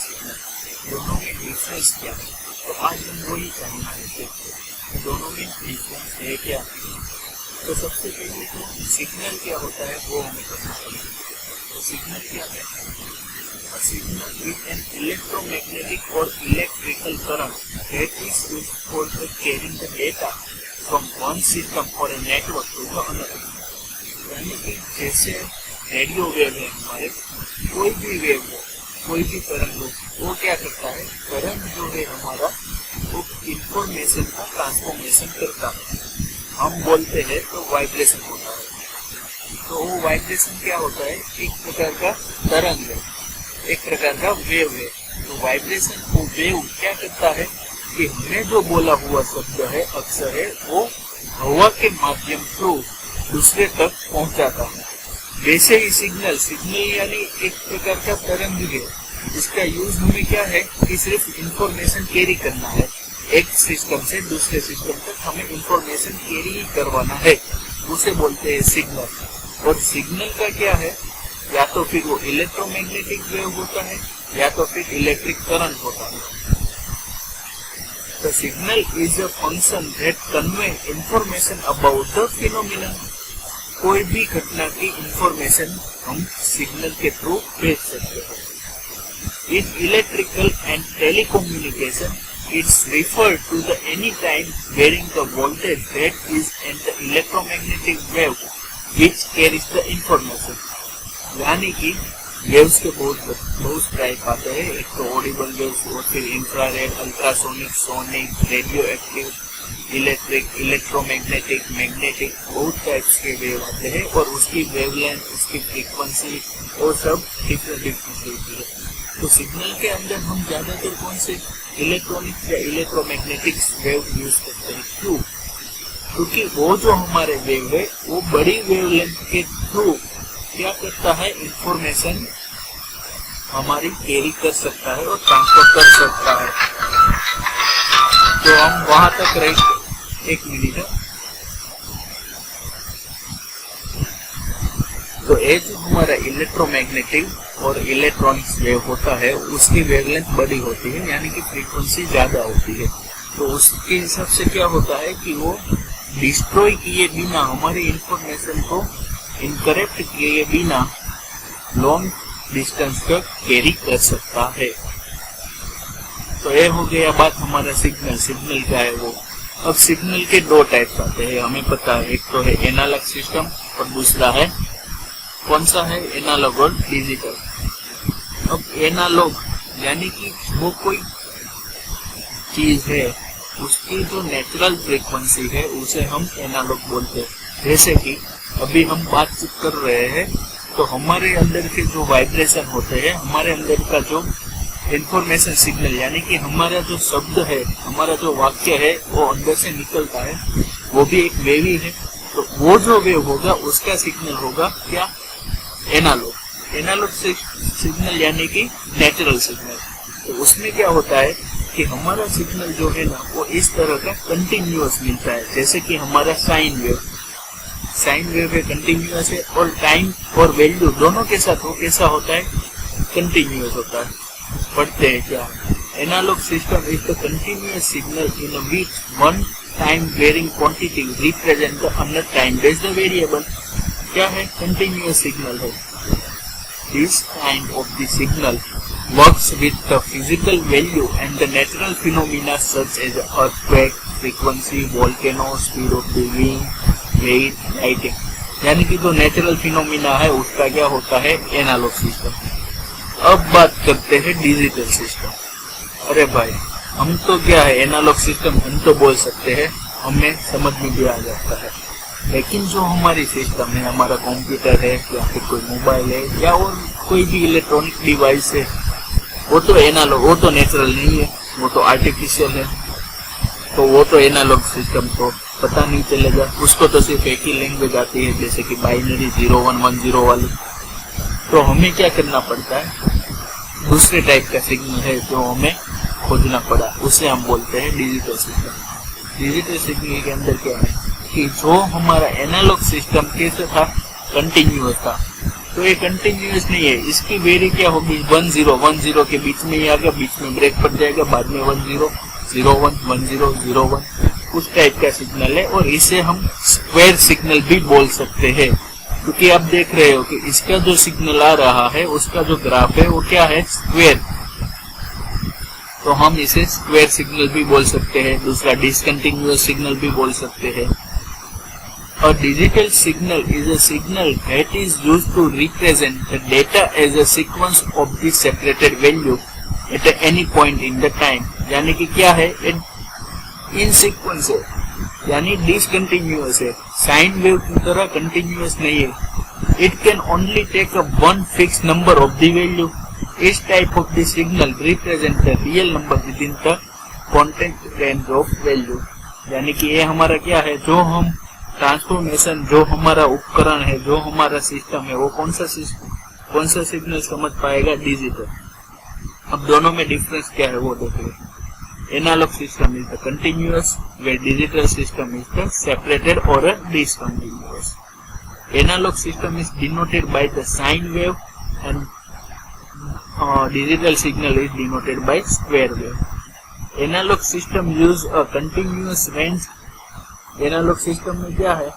Signal, दोनों में difference क्या है। तो आज हम वही जानना है, दोनों में डिफरेंस है क्या। तो सबसे पहले तो सिग्नल क्या होता है वो हमें करना पड़ेगा। तो सिग्नल क्या है? सिग्नल इज एन इलेक्ट्रोमैग्नेटिक और electrical current that is used for the carrying the data from one system or a network to the another। यानी कि जैसे रेडियो वेव है हमारे, कोई भी वेव हो, कोई भी तरंग हो, वो क्या करता है, करंट जो है हमारा वो इंफॉर्मेशन का ट्रांसफॉर्मेशन करता है। हम बोलते हैं तो वाइब्रेशन होता है। तो वो वाइब्रेशन क्या होता है, एक प्रकार का तरंग है, एक प्रकार का वेव है। तो वाइब्रेशन को वेव क्या करता है कि हमने जो बोला हुआ शब्द है, अक्षर है, वो हवा के माध्यम थ्रू दूसरे तक पहुंचाता है। वैसे ही सिग्नल यानी एक प्रकार का तरंग है, जिसका यूज हमें क्या है कि सिर्फ इंफॉर्मेशन कैरी करना है, एक सिस्टम से दूसरे सिस्टम तक हमें इंफॉर्मेशन कैरी ही करवाना है, उसे बोलते हैं सिग्नल। और सिग्नल का क्या है, या तो फिर वो इलेक्ट्रोमैग्नेटिक वेव होता है या तो फिर इलेक्ट्रिक करंट होता है। The signal is a function that convey information about the phenomenon। कोई भी घटना की इंफॉर्मेशन हम सिग्नल के थ्रू भेज सकते हैं। In electrical and telecommunication, it's referred to the any time varying the voltage that is in the electromagnetic wave which carries the information। यानी कि वेव्स के बहुत टाइप आते हैं, एक तो ऑडिबल वेव्स और फिर infrared, ultrasonic, sonic, radio active, electric, electromagnetic, magnetic, बहुत टाइप्स के वेव आते हैं और उसकी वेवलेंथ, उसकी फ्रीक्वेंसी और सब डिफरेंट होती है। तो सिग्नल के अंदर हम ज्यादातर कौन से इलेक्ट्रॉनिक या इलेक्ट्रोमैग्नेटिक वेव यूज करते हैं। क्यों? क्योंकि वो जो हमारे वेव है वो बड़ी वेवलेंथ के थ्रू क्या करता है, इंफॉर्मेशन हमारी कैरी कर सकता है और ट्रांसफर कर सकता है। तो हम वहां तक रहेंगे, एक मिनट है। तो ये जो हमारा इलेक्ट्रोमैग्नेटिक और इलेक्ट्रॉनिक्स वेव होता है, उसकी वेवलेंथ बड़ी होती है, यानी कि फ्रीक्वेंसी ज्यादा होती है। तो उसके हिसाब से क्या होता है कि वो डिस्ट्रॉय किए बिना हमारी इंफॉर्मेशन को इनकरेक्ट किए बिना लॉन्ग डिस्टेंस तक कैरी कर सकता है। तो ये हो गया बात हमारा सिग्नल क्या है वो। अब सिग्नल के दो टाइप्स आते हैं, हमें पता है, एक तो है एनालॉग सिस्टम और दूसरा है कौन सा है, एनालॉग और डिजिटल। अब एनालॉग यानी कि वो कोई चीज है, उसकी जो नेचुरल फ्रीक्वेंसी है उसे हम एनालॉग बोलते हैं। जैसे कि अभी हम बातचीत कर रहे हैं तो हमारे अंदर के जो वाइब्रेशन होते हैं, हमारे अंदर का जो इंफॉर्मेशन सिग्नल यानी कि हमारा जो शब्द है, हमारा जो वाक्य है वो अंदर से निकलता है, वो भी एक वेव ही है। तो वो जो वेव होगा उसका सिग्नल होगा क्या, एनालॉग सिग्नल यानी कि नेचुरल सिग्नल। तो उसमें क्या होता है कि हमारा सिग्नल जो है ना वो इस तरह का कंटिन्यूअस मिलता है। जैसे कि हमारा साइन वेव है, कंटिन्यूअस है, और टाइम और वैल्यू दोनों के साथ वो कैसा होता है, कंटिन्यूअस होता है। पढ़ते हैं क्या, analog system is the continuous signal in which one time varying quantity represent the another time based variable. क्या है, कंटिन्यूअस सिग्नल है। This kind of the signal works with the physical value and the natural phenomena such as earthquake, frequency, volcano, speed of the wind, weight, lightning. यानी कि जो natural phenomena है उसका क्या होता है, एनालॉग सिस्टम। अब बात करते हैं डिजिटल सिस्टम। अरे भाई, हम तो क्या है, एनालॉग सिस्टम हम तो बोल सकते हैं, हमें समझ में भी आ जाता है, लेकिन जो हमारी सिस्टम है, हमारा कंप्यूटर है या फिर कोई मोबाइल है या और कोई भी इलेक्ट्रॉनिक डिवाइस है, वो तो एनालॉग, वो तो नेचुरल नहीं है, वो तो आर्टिफिशियल है। तो वो तो एनालॉग सिस्टम को पता नहीं चलेगा, उसको तो सिर्फ एक ही लैंग्वेज आती है, जैसे कि बाइनरी 0110 वाली। तो हमें क्या करना पड़ता है, दूसरे टाइप का सिग्नल है जो हमें खोजना पड़ा, उसे हम बोलते हैं डिजिटल सिस्टम। डिजिटल सिग्नल के अंदर क्या है कि जो हमारा एनालॉग सिस्टम कैसे था, कंटिन्यूअस था, तो ये कंटिन्यूअस नहीं है। इसकी वेरी क्या होगी, 1010 के बीच में ही आ गया, बीच में ब्रेक पड़ जाएगा, बाद में 1001 1001 उस टाइप का सिग्नल है। और इसे हम स्क्वायर सिग्नल भी बोल सकते हैं, क्योंकि आप देख रहे हो कि इसका जो सिग्नल आ रहा है उसका जो ग्राफ है वो क्या है, स्क्वायर। तो हम इसे स्क्वायर सिग्नल भी बोल सकते हैं। दूसरा डिसकंटिन्यूअस सिग्नल भी बोल सकते हैं। A digital signal is a signal that is used to represent the data as a sequence of the separated value at any point in the time। यानी कि क्या है, इन सीक्वेंस है, यानी डिसकंटिन्यूअस है, साइन वेव की तरह कंटिन्यूअस नहीं है। It can only take a one fix number of the value. इस type of the signal represent the real number within the content range of value. यानी कि ये हमारा क्या है, जो हम ट्रांसफॉर्मेशन, जो हमारा उपकरण है, जो हमारा सिस्टम है, वो कौन सा सिग्नल समझ पाएगा, डिजिटल। अब दोनों में डिफरेंस क्या है वो देखिए। Analog system is the continuous, where digital system is the separated और discontinuous. Analog system is denoted by the sine wave and digital signal is denoted by square wave. Analog system use a continuous range। Analog system में क्या है,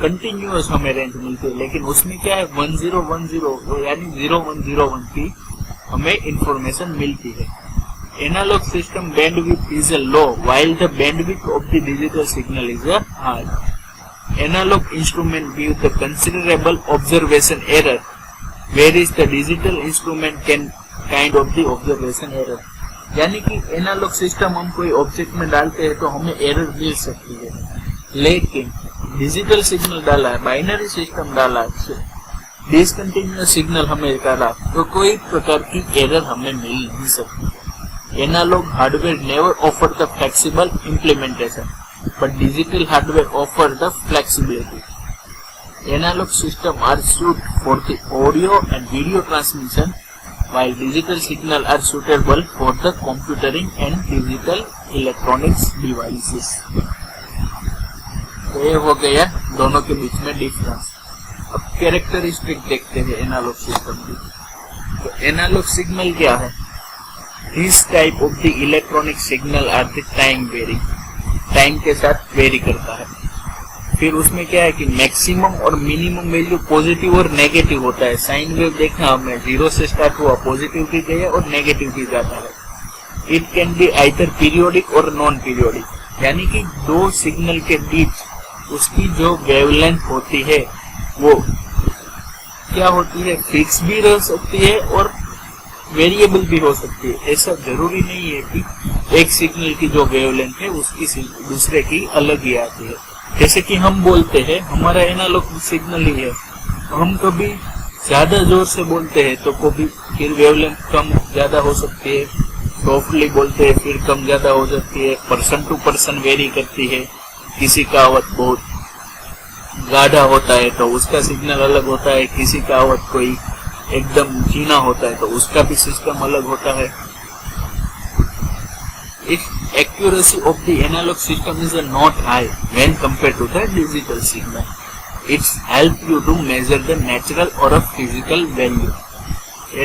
continuous हमें range मिलती है, लेकिन उसमें क्या है 1010 यानी 0101 की हमें इंफॉर्मेशन मिलती है। Analog system bandwidth is a low while the bandwidth of the digital signal is a high. Analog instrument give the considerable observation error whereas the digital instrument can kind of the observation error। यानी कि analogue system हम कोई object में डालते हैं तो हमें error मिल सकती है, लेकिन डिजिटल सिग्नल डाला है, बाइनरी सिस्टम डाला है, डिसकंटिन्यूअस सिग्नल हमें डाला, तो कोई प्रकार की एरर हमें मिल नहीं सकती। Analog hardware never offer the flexible implementation but digital hardware offer the flexibility. Analog systems are suited for the audio and video transmission, while digital signals are suitable for the computering and digital electronics devices। तो ये हो गया दोनों के बीच में difference. अब characteristic देखते हैं एनालॉग सिस्टम की। तो एनालॉग सिग्नल क्या है, this type of the electronic signal are the time vary, time के साथ वेरी करता है। फिर उसमें क्या है कि मैक्सिमम और मिनिमम वैल्यू पॉजिटिव और नेगेटिव होता है। साइन वेव देखना हमने, 0 से स्टार्ट हुआ, पॉजिटिव भी गया और नेगेटिव भी जाता है। It can be either periodic और नॉन पीरियोडिक, यानी कि दो सिग्नल के बीच उसकी जो वेवलेंथ होती है वो क्या होती है, फिक्स भी रह सकती है और वेरिएबल भी हो सकती है। ऐसा जरूरी नहीं है कि एक सिग्नल की जो वेवलेंथ है उसकी दूसरे की अलग ही आती है। जैसे कि हम बोलते हैं, हमारा एनालॉग सिग्नल ही है, हम कभी ज्यादा जोर से बोलते हैं तो कभी फिर वेवलेंथ कम ज्यादा हो सकती है, सॉफ्टली बोलते हैं फिर कम ज्यादा हो सकती है, पर्सन टू पर्सन वेरी करती है। किसी का आवाज बहुत गाढ़ा होता है तो उसका सिग्नल अलग होता है, किसी का आवाज कोई एकदम धीमा होता है तो उसका भी सिस्टम अलग होता है। Its accuracy of the analog system is not high when compared to the digital signal. It helps you to measure the natural or a physical value.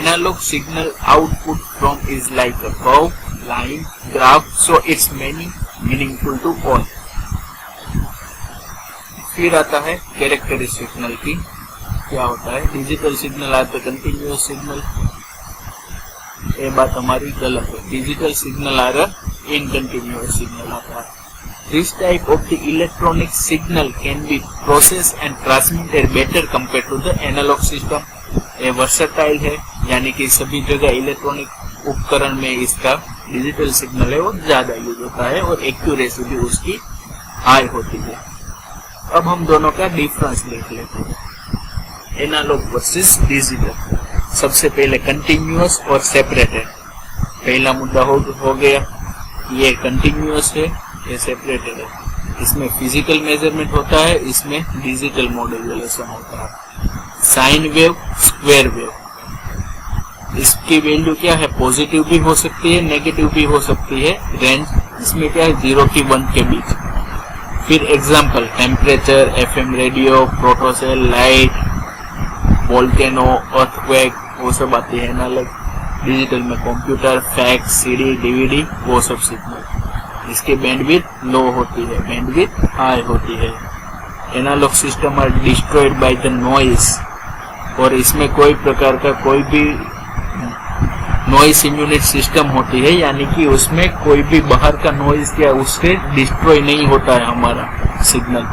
Analog signal output from is like a curve, line, graph, so it's meaningful to all. फिर आता है characteristic signal की क्या होता है। Digital signal आता है continuous signal, ये बात हमारी गलत है। डिजिटल सिग्नल आ रहा इनकंटिन्यूअस सिग्नल आता है। This type of the electronic signal can be process and transmitted better compare to the analog system. ये वर्सेटाइल है, यानी कि सभी जगह इलेक्ट्रॉनिक उपकरण में इसका डिजिटल सिग्नल है वो ज्यादा यूज होता है और एक्यूरेसी भी उसकी हाई होती है। अब हम दोनों का डिफरेंस देख लेते हैं, एनालॉग वर्सेस डिजिटल। सबसे पहले कंटिन्यूअस और सेपरेटेड। पहला मुद्दा हो गया, ये कंटिन्यूअस है, ये सेपरेटेड है। इसमें फिजिकल मेजरमेंट होता है, इसमें डिजिटल मॉड्यूलेशन होता है। साइन वेव, स्क्वायर वेव, इसकी वैल्यू क्या है, पॉजिटिव भी हो सकती है, नेगेटिव भी हो सकती है। रेंज इसमें क्या है, 0 की 1 के बीच। फिर example, temperature, FM radio, photocell, light, volcano, earthquake, वो सब आती है एनालॉग। डिजिटल में कंप्यूटर, फैक्स, सीडी, डीवीडी, वो सब सिग्नल। इसकी बैंडविड्थ लो होती है, बैंडविड्थ हाई होती है। Analog system are destroyed by the noise, और इसमें कोई प्रकार का कोई भी नॉइज इम्यूनिट सिस्टम होती है, यानी कि उसमें कोई भी बाहर का नॉइज या उससे डिस्ट्रॉय नहीं होता है हमारा signal.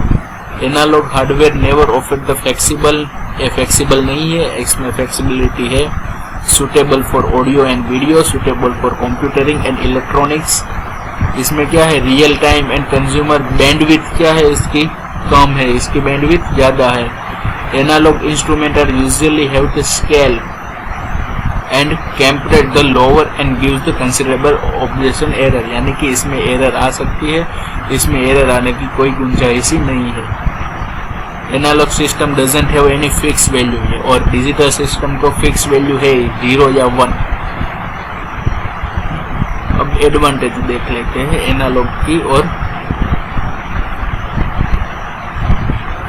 Analog hardware never offer the flexible, ये फ्लेक्सिबल नहीं है, इसमें फ्लेक्सिबिलिटी है। Suitable for audio and video, suitable for computering and electronics. इसमें क्या है, real time and consumer bandwidth क्या है इसकी कम है, इसकी बैंडविड्थ ज्यादा है। Analog instrument are usually have to scale and cramped the lower end gives the considerable objection error, यानी कि इसमें एरर आ सकती है, इसमें एरर आने की कोई गुंजाइश ही नहीं है। Analog system doesn't have any fix value है, और डिजिटल सिस्टम को फिक्स वैल्यू है 0 या 1। अब एडवांटेज देख लेते हैं एनालॉग की। और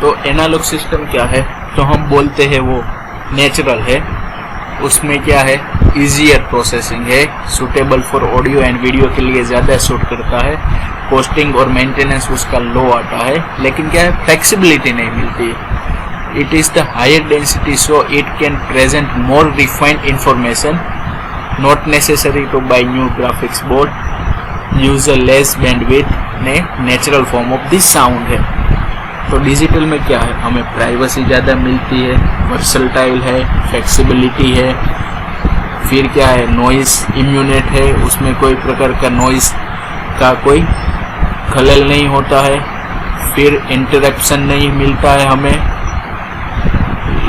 तो एनालॉग सिस्टम क्या है, तो हम बोलते हैं वो नेचुरल है, उसमें क्या है, इजियर प्रोसेसिंग है, suitable for audio and video के लिए ज्यादा सूट करता है, कॉस्टिंग और मेंटेनेंस उसका लो आता है, लेकिन क्या है, फ्लेक्सिबिलिटी नहीं मिलती है। It is the higher density so it can present more refined information, not necessary to buy new graphics board, use a less bandwidth, ने natural form of this sound है। तो डिजिटल में क्या है, हमें प्राइवेसी ज़्यादा मिलती है, वर्सटाइल है, फ्लेक्सिबिलिटी है, फिर क्या है, नॉइस इम्यूनेट है, उसमें कोई प्रकार का नॉइस का कोई खलल नहीं होता है, फिर इंटरप्शन नहीं मिलता है हमें,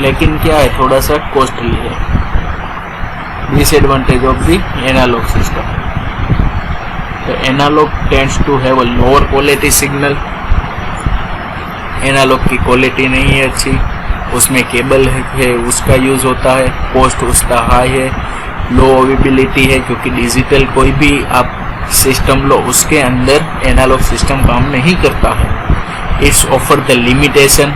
लेकिन क्या है, थोड़ा सा कॉस्टली है। Disadvantage of the analog system, तो analog tends to have a lower quality signal, analog की क्वालिटी नहीं है अच्छी, उसमें केबल है उसका यूज होता है, कॉस्ट उसका हाई है, लो अवेलेबिलिटी है, क्योंकि डिजिटल कोई भी आप सिस्टम लो उसके अंदर एनालॉग सिस्टम काम नहीं करता है। It's offer the limitation,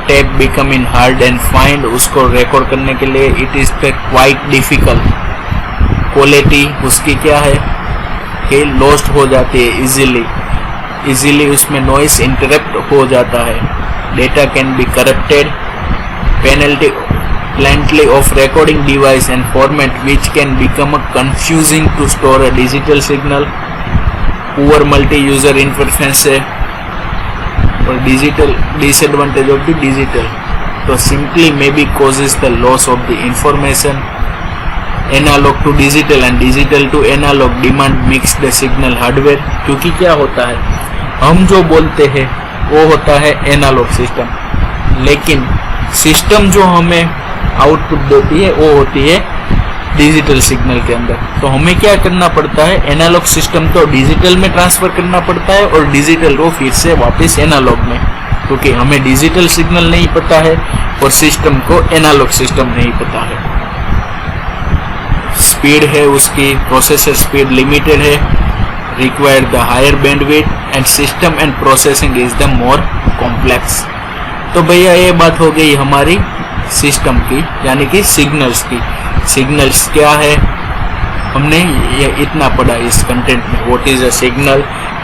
tape become in hard and find, उसको रिकॉर्ड करने के लिए it is quite difficult. Quality उसकी क्या है कि लॉस्ट हो जाती है इजीली उसमें नॉइस इंटरप्ट हो जाता है, data can be corrupted, penalty of recording device and format which can become a confusing to store a digital signal, poor multi-user interface है। और digital disadvantage of the digital, तो simply maybe causes the loss of the information, analog to digital and digital to analog demand mix the signal hardware, क्योंकि क्या होता है, हम जो बोलते हैं वो होता है एनालॉग सिस्टम, लेकिन सिस्टम जो हमें आउटपुट देती है वो होती है डिजिटल सिग्नल के अंदर। तो हमें क्या करना पड़ता है, एनालॉग सिस्टम तो डिजिटल में ट्रांसफर करना पड़ता है और डिजिटल को फिर से वापस एनालॉग में, क्योंकि हमें डिजिटल सिग्नल नहीं पता है और सिस्टम को एनालॉग सिस्टम नहीं पता है। स्पीड है उसकी, प्रोसेसर स्पीड लिमिटेड है, require the higher bandwidth and system and processing is the more complex. तो भैया ये बात हो गई हमारी सिस्टम की, यानी कि सिग्नल्स की। सिग्नल्स क्या है, हमने ये इतना पढ़ा इस कंटेंट में। What is a signal,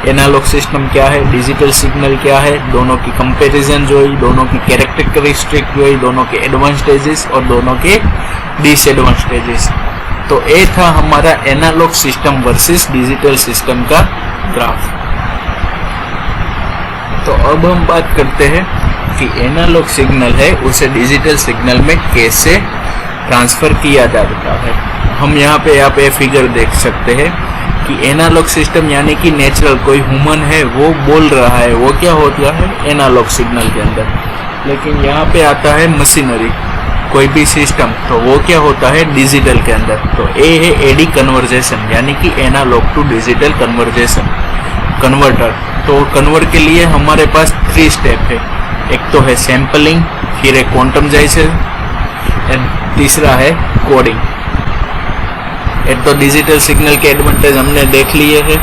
analog system क्या है, डिजिटल सिग्नल क्या है, दोनों की कंपैरिजन जो है, दोनों की कैरेक्टरिस्टिक जो है, दोनों के एडवांटेजेस और दोनों के डिसएडवांटेजेस। तो ये था हमारा analog system versus digital system का ग्राफ। तो अब हम बात करते हैं कि एनालॉग सिग्नल है उसे डिजिटल सिग्नल में कैसे ट्रांसफर किया जाता है। हम यहाँ पे फिगर देख सकते हैं कि एनालॉग सिस्टम यानी कि नेचुरल कोई ह्यूमन है वो बोल रहा है, वो क्या होता है एनालॉग सिग्नल के अंदर। लेकिन यहाँ पे आता है मशीनरी कोई भी सिस्टम, तो वो क्या होता है डिजिटल के अंदर। तो ए है एडी कन्वर्जेशन, यानी कि analog to digital conversion converter. तो कन्वर्ट के लिए हमारे पास 3 स्टेप है, एक तो है सैंपलिंग, फिर है क्वांटमाइजेशन एंड तीसरा है कोडिंग। एक तो डिजिटल सिग्नल के एडवांटेज हमने देख लिए हैं।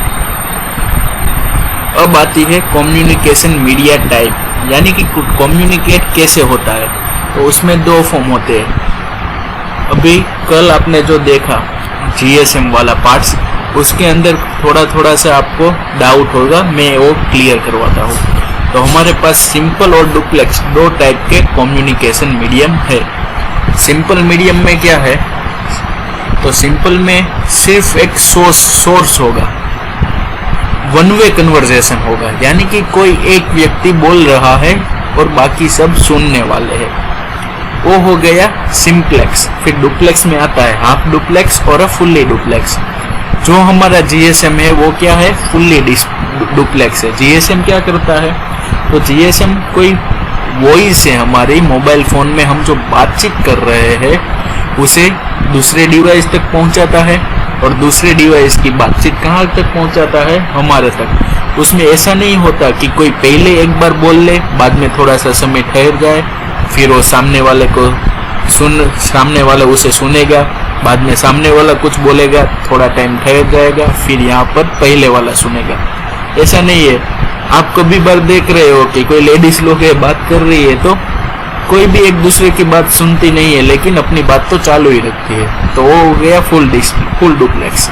अब आती है कम्युनिकेशन मीडिया टाइप, यानी कि कम्युनिकेट कैसे होता है। तो उसमें दो फॉर्म होते हैं। अभी कल आपने जो देखा GSM वाला पार्ट्स, उसके अंदर थोड़ा थोड़ा सा आपको डाउट होगा, मैं वो क्लियर करवाता हूँ। तो हमारे पास सिंपल और डुप्लेक्स दो टाइप के कम्युनिकेशन मीडियम है। सिंपल मीडियम में क्या है, तो सिंपल में सिर्फ एक सोर्स होगा, वन वे कन्वर्सेशन होगा, यानी कि कोई एक व्यक्ति बोल रहा है और बाकी सब सुनने वाले हैं, वो हो गया सिंप्लेक्स। फिर डुप्लेक्स में आता है हाफ डुप्लेक्स और फुल्ली डुप्लेक्स। जो हमारा GSM है वो क्या है, फुल्ली डुप्लेक्स है। GSM क्या करता है, तो GSM कोई वॉइस है हमारी मोबाइल फोन में, हम जो बातचीत कर रहे हैं उसे दूसरे डिवाइस तक पहुंचाता है, और दूसरे डिवाइस की बातचीत कहाँ तक पहुंचाता है, हमारे तक। उसमें ऐसा नहीं होता कि कोई पहले एक बार बोल ले, बाद में थोड़ा सा समय ठहर जाए, फिर वो सामने वाला उसे सुनेगा, बाद में सामने वाला कुछ बोलेगा, थोड़ा टाइम ठहर जाएगा, फिर यहाँ पर पहले वाला सुनेगा। ऐसा नहीं है। आप कभी बार देख रहे हो कि कोई लेडीज लोग है बात कर रही है, तो कोई भी एक दूसरे की बात सुनती नहीं है, लेकिन अपनी बात तो चालू ही रखती है, तो वो हो गया फुल डुप्लेक्स।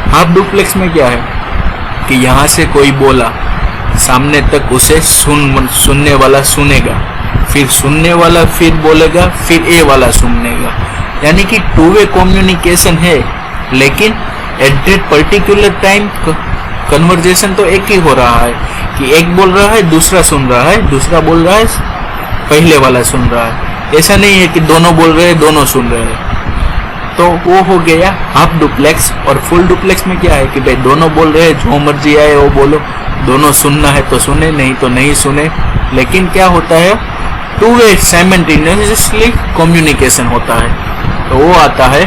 हाफ डुप्लेक्स में क्या है कि यहाँ से कोई बोला, सामने तक उसे सुनने वाला सुनेगा, फिर सुनने वाला फिर बोलेगा, फिर ए वाला सुनेगा, यानी कि टू वे कम्युनिकेशन है। लेकिन at that particular time conversation तो एक ही हो रहा है कि एक बोल रहा है, दूसरा सुन रहा है, दूसरा बोल रहा है, पहले वाला सुन रहा है। ऐसा नहीं है कि दोनों बोल रहे हैं, दोनों सुन रहे हैं। तो वो हो गया हाफ डुप्लेक्स। और फुल डुप्लेक्स में क्या है कि भाई दोनों बोल रहे हैं, जो मर्जी आए वो बोलो, दोनों सुनना है तो सुने, नहीं तो नहीं सुने। लेकिन क्या होता है, टू वे साइमल्टेनियसली कम्युनिकेशन होता है, तो वो आता है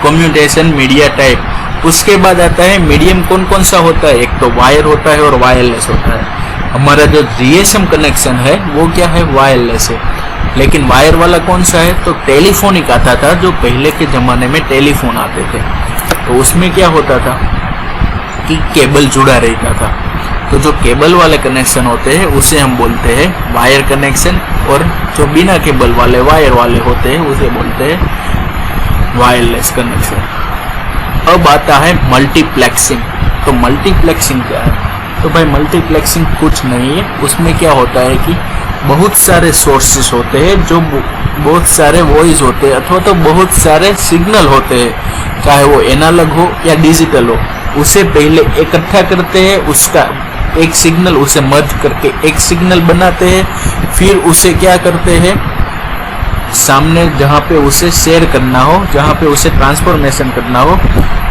कम्युनिकेशन मीडिया टाइप। उसके बाद आता है मीडियम कौन कौन सा होता है, एक तो वायर होता है और वायरलेस होता है। हमारा जो GSM कनेक्शन है वो क्या है, वायरलेस है। लेकिन वायर वाला कौन सा है, तो टेलीफोनिक आता था, जो पहले के जमाने में टेलीफोन आते थे। तो उसमें क्या होता था कि केबल जुड़ा रहता था। तो जो केबल वाले कनेक्शन होते हैं उसे हम बोलते हैं वायर कनेक्शन, और जो बिना केबल वाले वायर वाले होते हैं उसे बोलते हैं वायरलेस कनेक्शन। अब आता है मल्टीप्लेक्सिंग। तो मल्टीप्लेक्सिंग क्या है, तो भाई मल्टीप्लेक्सिंग कुछ नहीं है। उसमें क्या होता है कि बहुत सारे सोर्सेस होते हैं, जो बहुत सारे वॉइस होते हैं, अथवा तो बहुत सारे सिग्नल होते हैं, चाहे वो एनालॉग हो या डिजिटल हो। उसे पहले इकट्ठा करते हैं, उसका एक सिग्नल उसे मर्ज करके एक सिग्नल बनाते हैं, फिर उसे क्या करते हैं, सामने जहाँ पे उसे शेयर करना हो, जहाँ पे उसे ट्रांसफॉर्मेशन करना हो,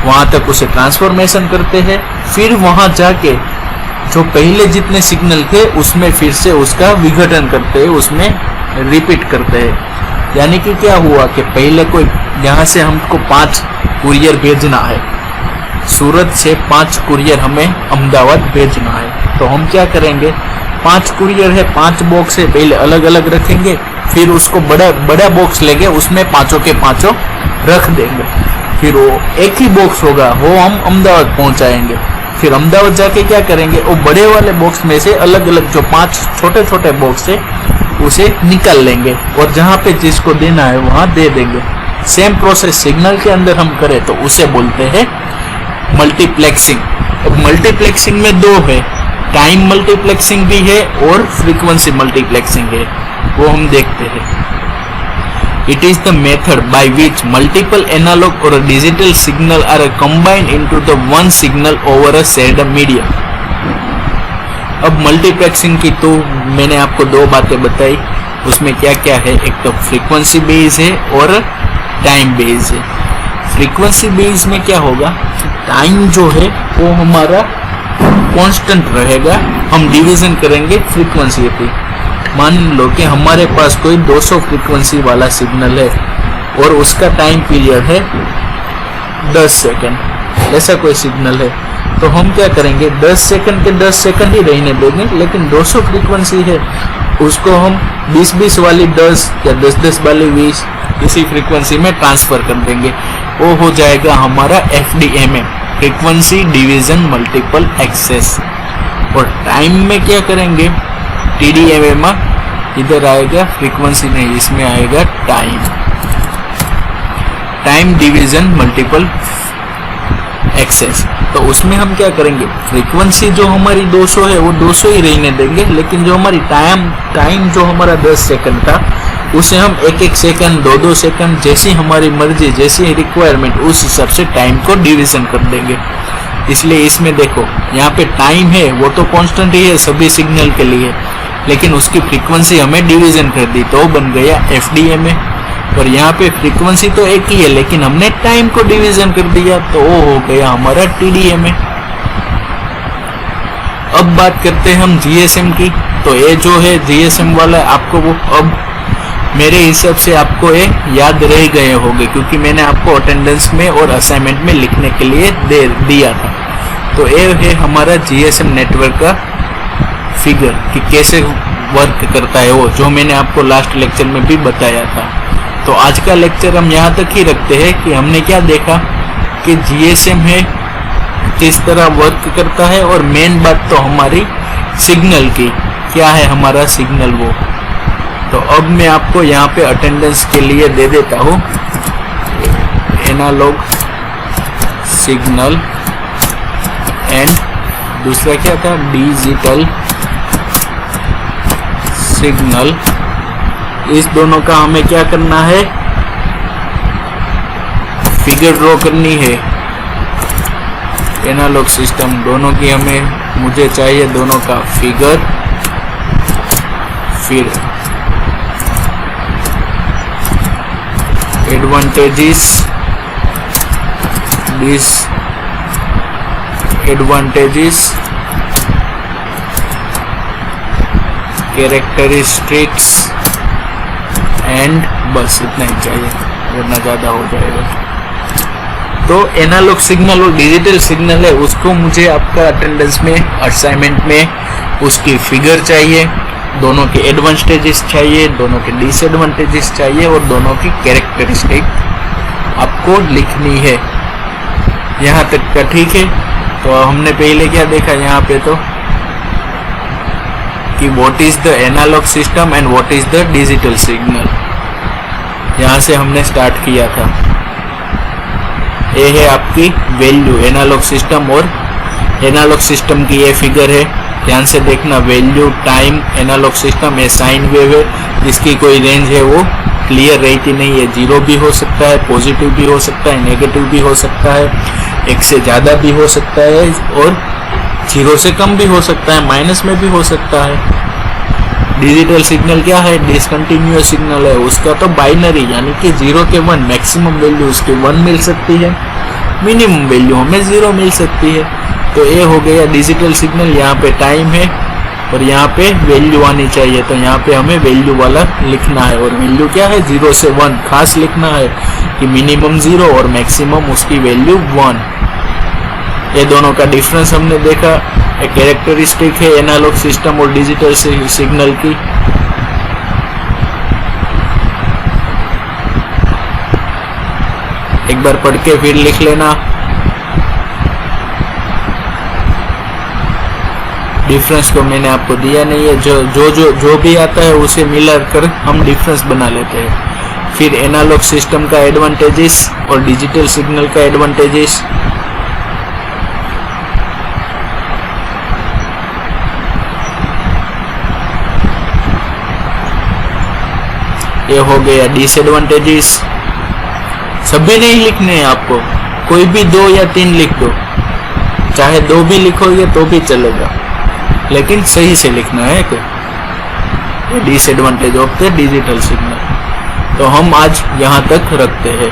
वहाँ तक उसे ट्रांसफॉर्मेशन करते हैं। फिर वहाँ जाके जो पहले जितने सिग्नल थे उसमें फिर से उसका विघटन करते हैं, उसमें रिपीट करते हैं। यानी कि क्या हुआ कि पहले कोई यहाँ से हमको 5 कुरियर भेजना है, सूरत से 5 कुरियर हमें अहमदाबाद भेजना है, तो हम क्या करेंगे, 5 कुरियर है, 5 बॉक्स है, पहले अलग अलग रखेंगे, फिर उसको बड़ा बॉक्स लेंगे, उसमें 5 के 5 रख देंगे, फिर वो एक ही बॉक्स होगा, वो हम अहमदाबाद पहुंचाएंगे। फिर अहमदाबाद जाके क्या करेंगे, वो बड़े वाले बॉक्स में से अलग अलग जो 5 छोटे छोटे बॉक्स है उसे निकाल लेंगे, और जहाँ पे जिसको देना है वहाँ दे देंगे। सेम प्रोसेस सिग्नल के अंदर हम करें तो उसे बोलते हैं मल्टीप्लेक्सिंग। अब मल्टीप्लेक्सिंग में 2 है, टाइम मल्टीप्लेक्सिंग भी है और फ्रीक्वेंसी मल्टीप्लेक्सिंग है, वो हम देखते हैं। It is the method by which multiple analog or digital signal are combined into the one signal over a shared medium. अब मल्टीप्लेक्सिंग की तो मैंने आपको 2 बातें बताई, उसमें क्या क्या है, एक तो फ्रीक्वेंसी बेस है और टाइम बेस है। फ्रीक्वेंसी बेस में क्या होगा, टाइम जो है वो हमारा कांस्टेंट रहेगा, हम डिवीजन करेंगे फ्रीक्वेंसी पे। मान लो कि हमारे पास कोई 200 फ्रीक्वेंसी वाला सिग्नल है और उसका टाइम पीरियड है 10 सेकंड, ऐसा कोई सिग्नल है, तो हम क्या करेंगे, 10 सेकंड के 10 सेकंड ही रहने देंगे, लेकिन 200 फ्रीक्वेंसी है उसको हम 20-20 वाली 10 या 10-10 वाली 20 इसी फ्रीक्वेंसी में ट्रांसफर कर देंगे। वो हो जाएगा हमारा FDMA, frequency division multiple access. और टाइम में क्या करेंगे, TDMA में इधर आएगा फ्रीक्वेंसी नहीं, इसमें आएगा टाइम डिवीजन मल्टीपल एक्सेस। तो उसमें हम क्या करेंगे, फ्रीक्वेंसी जो हमारी 200 है वो 200 ही रहने देंगे, लेकिन जो हमारी टाइम जो हमारा 10 सेकंड था उसे हम 1-1 सेकंड 2-2 सेकंड जैसी हमारी मर्जी, जैसी रिक्वायरमेंट, उस हिसाब से टाइम को डिवीजन कर देंगे। इसलिए इसमें देखो यहाँ पे टाइम है वो तो कांस्टेंट ही है सभी सिग्नल के लिए, लेकिन उसकी फ्रीक्वेंसी हमें डिवीजन कर दी तो बन गया FDMA। और यहाँ पे फ्रीक्वेंसी तो एक ही है लेकिन हमने टाइम को डिवीजन कर दिया तो वो हो गया हमारा TDMA। अब बात करते हैं हम GSM की। तो ये जो है GSM वाला आपको वो अब मेरे हिसाब से आपको ये याद रह गए होंगे, क्योंकि मैंने आपको अटेंडेंस में और असाइनमेंट में लिखने के लिए दिया था। तो ये है हमारा GSM नेटवर्क का फिगर कि कैसे वर्क करता है वो, जो मैंने आपको लास्ट लेक्चर में भी बताया था। तो आज का लेक्चर हम यहाँ तक ही रखते हैं कि हमने क्या देखा कि GSM है किस तरह वर्क करता है, और मेन बात तो हमारी सिग्नल की, क्या है हमारा सिग्नल वो। तो अब मैं आपको यहाँ पे अटेंडेंस के लिए दे देता हूँ एनालॉग सिग्नल एंड दूसरा क्या था, डिजिटल सिग्नल। इस दोनों का हमें क्या करना है, फिगर ड्रॉ करनी है। एनालॉग सिस्टम दोनों की मुझे चाहिए दोनों का फिगर, फिर एडवांटेजेस डिसएडवांटेजेस कैरेक्टरिस्टिक्स एंड बस इतना ही चाहिए, वरना ज़्यादा हो जाएगा। तो एनालॉग सिग्नल और डिजिटल सिग्नल है उसको मुझे आपका अटेंडेंस में असाइनमेंट में उसकी फिगर चाहिए, दोनों के एडवांटेजेस चाहिए, दोनों के डिसएडवांटेजेस चाहिए और दोनों की कैरेक्टरिस्टिक आपको लिखनी है। यहाँ तक का ठीक है। तो हमने पहले क्या देखा यहाँ पे, तो कि what is the analog system and what is the digital signal, यहाँ से हमने स्टार्ट किया था। ये है आपकी वैल्यू एनालॉग सिस्टम, और एनालॉग सिस्टम की ये फिगर है, ध्यान से देखना। वैल्यू टाइम एनालॉग सिस्टम है, साइन वेव है, इसकी कोई रेंज है वो क्लियर रहती नहीं है, 0 भी हो सकता है, पॉजिटिव भी हो सकता है, नेगेटिव भी हो सकता है, 1 से ज़्यादा भी हो सकता है और 0 से कम भी हो सकता है, माइनस में भी हो सकता है। डिजिटल सिग्नल क्या है, डिसकंटिन्यूअस सिग्नल है, उसका तो बाइनरी यानी कि 0 के 1, मैक्सिमम वैल्यू उसकी 1 मिल सकती है, मिनिमम वैल्यू हमें 0 मिल सकती है। तो ये हो गया डिजिटल सिग्नल। यहाँ पे टाइम है और यहाँ पे वैल्यू आनी चाहिए, तो यहाँ पे हमें वैल्यू वाला लिखना है, और वैल्यू क्या है 0 से 1 खास लिखना है कि मिनिमम 0 और मैक्सिमम उसकी वैल्यू 1। ये दोनों का डिफरेंस हमने देखा। एक कैरेक्टरिस्टिक है एनालॉग सिस्टम और डिजिटल सिग्नल की। एक बार पढ़ के फिर लिख लेना। डिफरेंस तो मैंने आपको दिया नहीं है, जो भी आता है उसे मिला कर हम डिफरेंस बना लेते हैं। फिर एनालॉग सिस्टम का एडवांटेजेस और डिजिटल सिग्नल का एडवांटेजेस। ये हो गया डिसएडवांटेजेस। सभी नहीं लिखने हैं आपको, कोई भी 2 या 3 लिख दो, चाहे 2 भी लिखोगे तो भी चलेगा, लेकिन सही से लिखना है कि disadvantage of the digital signal. तो हम आज यहाँ तक रखते हैं।